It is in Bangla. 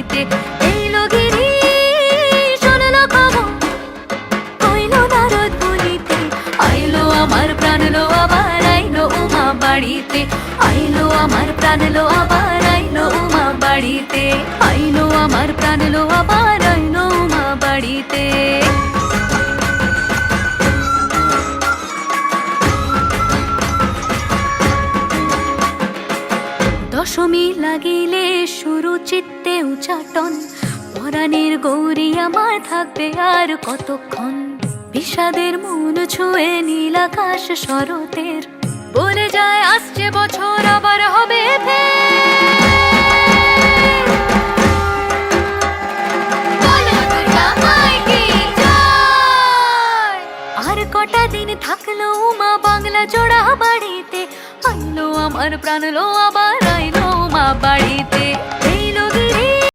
বাড়িতে। এইলো গিরি শুনলো খবর, কইলো নারদ বলিতে, আইলো আমার প্রাণ লো আবার আইলো উমা বাড়িতে। আইলো আমার প্রাণ লো আবার আইলো উমা বাড়িতে। আইলো আমার প্রাণ লো আবার আইলো উমা বাড়িতে। দশমী লাগিলে শুরু চিত্তে উচাটন, পরাণের গৌরী আমার থাকবে আর কতক্ষণ। বিষাদের মন ছুঁয়ে নীল আকাশ শরতের, বলে যায় আসছে বছর আবার হবে ফের। বলো দুর্গা মাই কি জয়। আর কটা দিন থাকলো উমা বাংলা জোড়া বাড়িতে। আইলো আমার প্রাণ লো আবার আইলো উমা বাড়িতে।